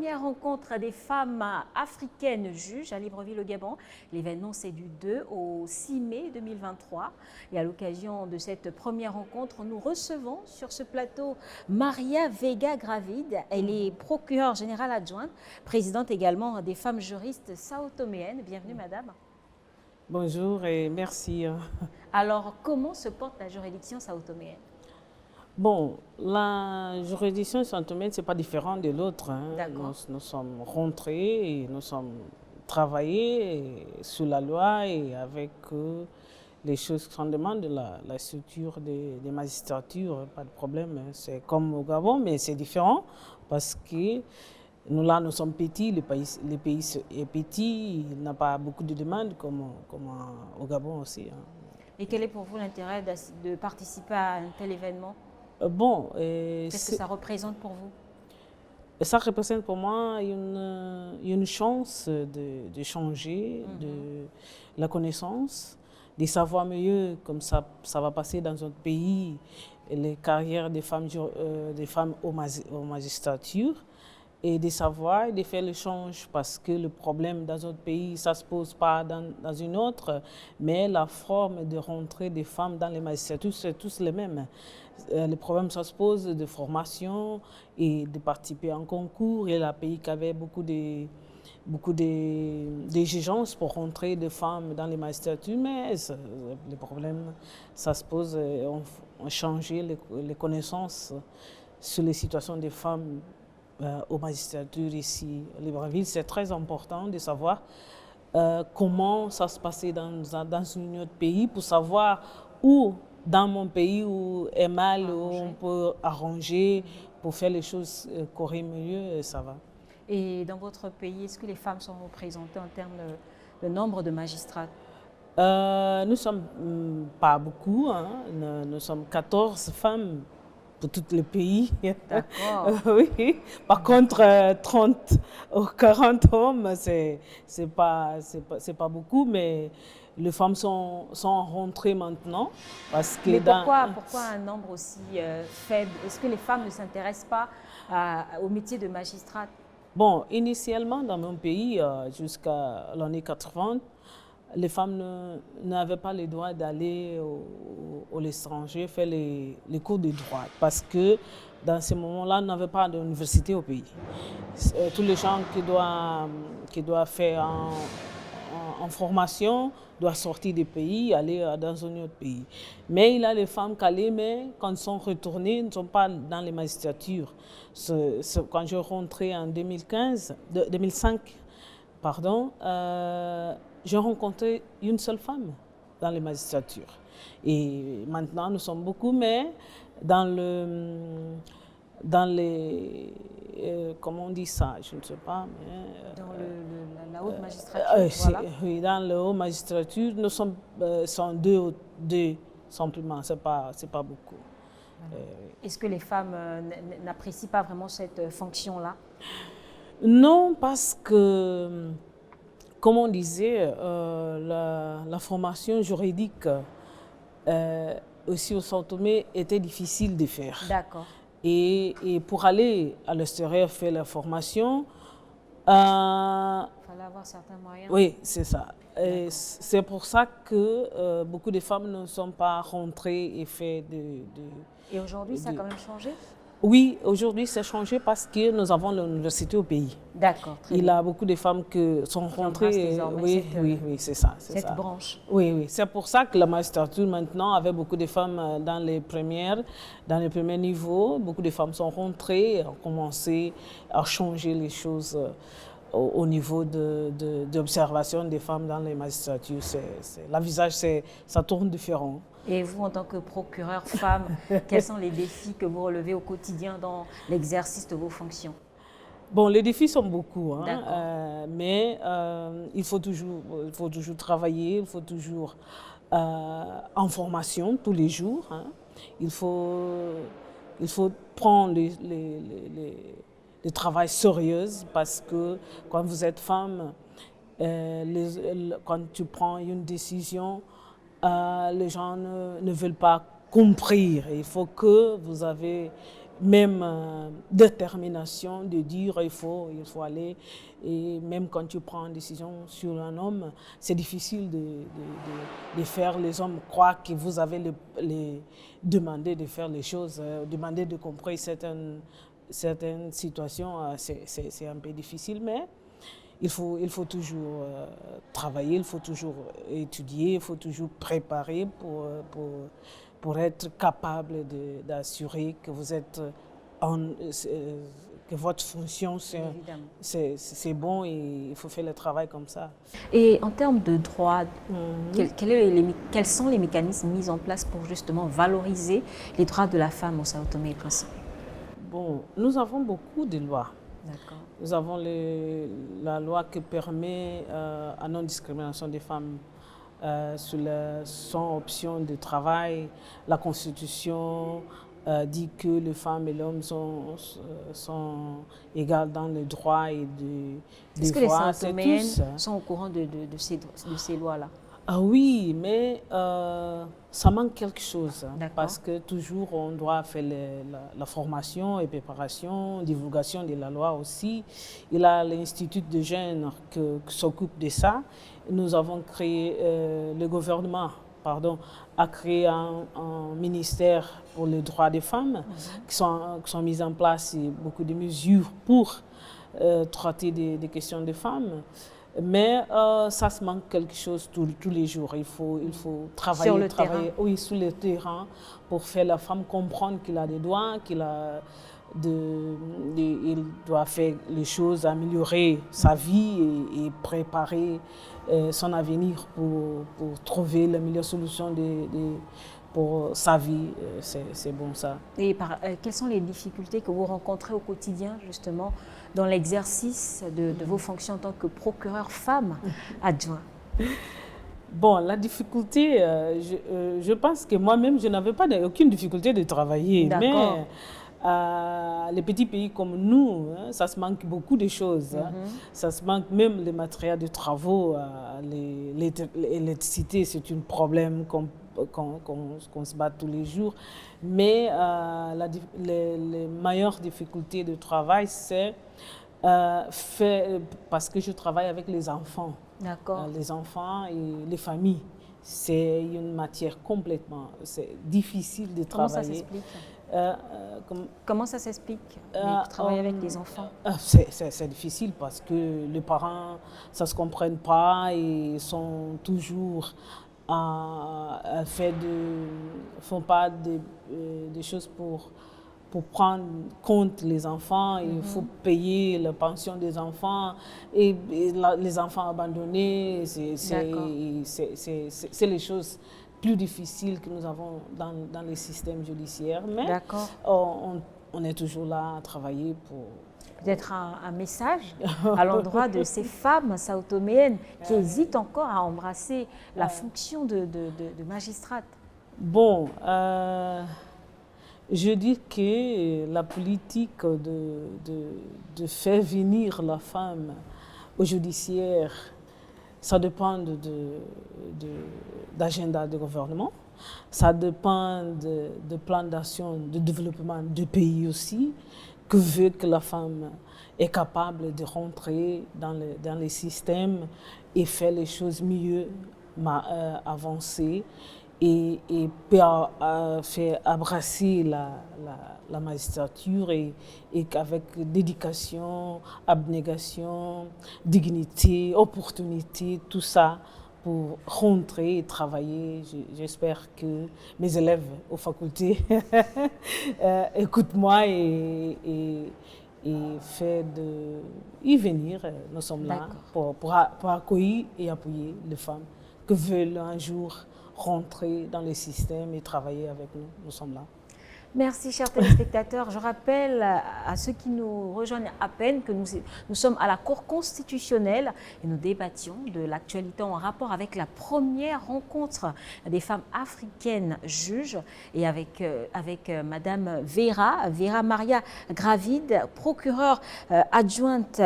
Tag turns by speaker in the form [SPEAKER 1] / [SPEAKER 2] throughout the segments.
[SPEAKER 1] première rencontre des femmes africaines juges à Libreville au Gabon. L'événement c'est du 2 au 6 mai 2023 et à l'occasion de cette première rencontre, nous recevons sur ce plateau Maria Vega Gravide. Elle est procureure générale adjointe, présidente également des femmes juristes sao-toméennes. Bienvenue madame.
[SPEAKER 2] Bonjour et merci.
[SPEAKER 1] Alors comment se porte la juridiction sao-toméenne?
[SPEAKER 2] Bon, la juridiction sao-toméenne, ce n'est pas différent de l'autre. Nous sommes rentrés et nous sommes travaillés sous la loi et avec les choses qu'on demande de la structure des magistratures, pas de problème. C'est comme au Gabon, mais c'est différent parce que nous sommes petits, le pays est petit, il n'a pas beaucoup de demandes comme au Gabon aussi.
[SPEAKER 1] Et quel est pour vous l'intérêt de participer à un tel événement?
[SPEAKER 2] Qu'est-ce
[SPEAKER 1] que ça représente pour vous?
[SPEAKER 2] Ça représente pour moi une chance de changer, de la connaissance, de savoir mieux comme ça va passer dans notre pays, les carrières des femmes aux magistratures, et de savoir et de faire le change parce que le problème dans notre pays, ça ne se pose pas dans une autre, mais la forme de rentrer des femmes dans les magistratures, c'est tous les mêmes. Le problème, ça se pose de formation et de participer en concours. Et le pays qui avait beaucoup d'exigences pour rentrer des femmes dans les magistratures, mais le problème, ça se pose, on changeait les connaissances sur les situations des femmes aux magistratures ici à Libreville. C'est très important de savoir comment ça se passait dans un autre pays pour savoir où dans mon pays où est mal, où on peut arranger pour faire les choses courir mieux, ça va.
[SPEAKER 1] Et dans votre pays, est-ce que les femmes sont représentées en termes de nombre de magistrats?
[SPEAKER 2] Nous ne sommes pas beaucoup, nous sommes 14 femmes pour tout le pays.
[SPEAKER 1] D'accord.
[SPEAKER 2] Oui. Par contre, 30 ou 40 hommes, c'est pas beaucoup, mais les femmes sont rentrées maintenant. Parce que
[SPEAKER 1] mais pourquoi un nombre aussi faible? Est-ce que les femmes ne s'intéressent pas au métier de magistrate?
[SPEAKER 2] Bon, initialement, dans mon pays, jusqu'à l'année 80, les femmes n'avaient pas le droit d'aller à l'étranger faire les cours de droit parce que dans ce moment-là, on n'avait pas d'université au pays. Tous les gens qui doivent faire en formation doivent sortir du pays, aller dans un autre pays. Mais il y a les femmes qui allaient, mais quand elles sont retournées, ne sont pas dans les magistratures. Quand je rentrais en 2005, pardon, j'ai rencontré une seule femme dans les magistratures. Et maintenant, nous sommes beaucoup, mais dans les comment on dit ça, je ne sais pas. Mais,
[SPEAKER 1] dans la haute magistrature, voilà.
[SPEAKER 2] Oui, dans la haute magistrature, nous sommes deux simplement, c'est pas beaucoup.
[SPEAKER 1] Est-ce que les femmes n'apprécient pas vraiment cette fonction-là?
[SPEAKER 2] Non, parce que, comme on disait, la formation juridique aussi au Sao Tomé était difficile de faire.
[SPEAKER 1] D'accord.
[SPEAKER 2] Et pour aller à l'extérieur faire la formation,
[SPEAKER 1] il fallait avoir certains moyens.
[SPEAKER 2] Oui, c'est ça. C'est pour ça que beaucoup de femmes ne sont pas rentrées et fait
[SPEAKER 1] Et aujourd'hui, ça a quand même changé?
[SPEAKER 2] Oui, aujourd'hui, c'est changé parce que nous avons l'université au pays.
[SPEAKER 1] D'accord.
[SPEAKER 2] Il y a beaucoup de femmes qui sont rentrées. Oui, c'est ça.
[SPEAKER 1] Cette branche.
[SPEAKER 2] Oui. C'est pour ça que la magistrature maintenant avait beaucoup de femmes dans les premiers niveaux. Beaucoup de femmes sont rentrées et ont commencé à changer les choses au niveau d'observation des femmes dans les magistratures. Le visage, ça tourne différent.
[SPEAKER 1] Et vous, en tant que procureure femme, quels sont les défis que vous relevez au quotidien dans l'exercice de vos fonctions?
[SPEAKER 2] Bon, les défis sont beaucoup, mais il faut toujours travailler, il faut toujours en formation tous les jours. Il faut prendre le travail sérieux parce que quand vous êtes femme, quand tu prends une décision, les gens ne veulent pas comprendre. Il faut que vous avez même détermination de dire il faut aller. Et même quand tu prends une décision sur un homme, c'est difficile de faire les hommes croire que vous avez les demandé de faire les choses, demander de comprendre certaines situations, c'est un peu difficile, mais il faut toujours travailler, il faut toujours étudier, il faut toujours préparer pour être capable d'assurer que vous êtes que votre fonction c'est bon et il faut faire le travail comme ça.
[SPEAKER 1] Et en termes de droits, quels sont les mécanismes mis en place pour justement valoriser les droits de la femme au Sao Tomé et Principe?
[SPEAKER 2] Bon, nous avons beaucoup de lois.
[SPEAKER 1] D'accord.
[SPEAKER 2] Nous avons la loi qui permet la non-discrimination des femmes sans option de travail. La Constitution dit que les femmes et l'homme sont égales dans les droits et
[SPEAKER 1] Est-ce que les Sao-Toméennes sont au courant de ces lois-là?
[SPEAKER 2] Ah oui, mais ça manque quelque chose, parce que toujours on doit faire la formation et préparation, divulgation de la loi aussi. Il y a l'Institut de jeunes qui s'occupe de ça. Nous avons créé, le gouvernement a créé un ministère pour les droits des femmes qui sont mises en place et beaucoup de mesures pour traiter des questions des femmes. Mais ça se manque quelque chose tous les jours. Il faut travailler,
[SPEAKER 1] sur le terrain.
[SPEAKER 2] Oui, sur le terrain pour faire la femme comprendre qu'il a des droits, il doit faire les choses, améliorer sa vie et préparer son avenir pour trouver la meilleure solution pour sa vie. C'est bon ça.
[SPEAKER 1] Et quelles sont les difficultés que vous rencontrez au quotidien justement dans l'exercice de vos fonctions en tant que procureur femme adjoint?
[SPEAKER 2] Bon, la difficulté, je pense que moi-même, je n'avais aucune difficulté de travailler. Mais les petits pays comme nous, ça se manque beaucoup de choses. Ça se manque même les matériels de travaux, l'électricité, c'est un problème qu'on se bat tous les jours. Mais les meilleures difficultés de travail, c'est parce que je travaille avec les enfants.
[SPEAKER 1] D'accord.
[SPEAKER 2] Les enfants et les familles. C'est une matière complètement difficile de travailler.
[SPEAKER 1] Comment ça s'explique travailler avec les enfants?
[SPEAKER 2] C'est difficile parce que les parents, ça ne se comprennent pas et sont toujours font pas des choses pour prendre compte les enfants. Il faut payer la pension des enfants et les enfants abandonnés. C'est les choses plus difficiles que nous avons dans les systèmes judiciaires. Mais on est toujours là à travailler pour...
[SPEAKER 1] Peut-être un message à l'endroit de ces femmes sao-toméennes qui hésitent encore à embrasser la fonction de magistrate.
[SPEAKER 2] Bon, je dis que la politique de faire venir la femme au judiciaire, ça dépend d'agenda de gouvernement, ça dépend de plans d'action, de développement du pays aussi, que veut que la femme est capable de rentrer dans les systèmes et faire les choses mieux, avancer et peut faire abrasser la magistrature et avec dédication, abnégation, dignité, opportunité, tout ça pour rentrer et travailler. J'espère que mes élèves aux facultés écoutent moi et fait y venir. Nous sommes là pour accueillir et appuyer les femmes qui veulent un jour rentrer dans les systèmes et travailler avec nous. Nous sommes là.
[SPEAKER 1] Merci, chers téléspectateurs. Je rappelle à ceux qui nous rejoignent à peine que nous sommes à la Cour constitutionnelle et nous débattions de l'actualité en rapport avec la première rencontre des femmes africaines juges et avec Madame Vera Maria Gravide, procureure adjointe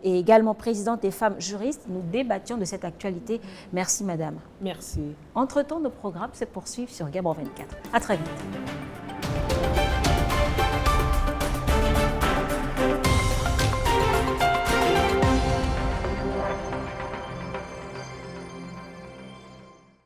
[SPEAKER 1] et également présidente des femmes juristes. Nous débattions de cette actualité. Merci, Madame.
[SPEAKER 2] Merci.
[SPEAKER 1] Entre-temps, nos programmes se poursuivent sur Gabon 24. À très vite.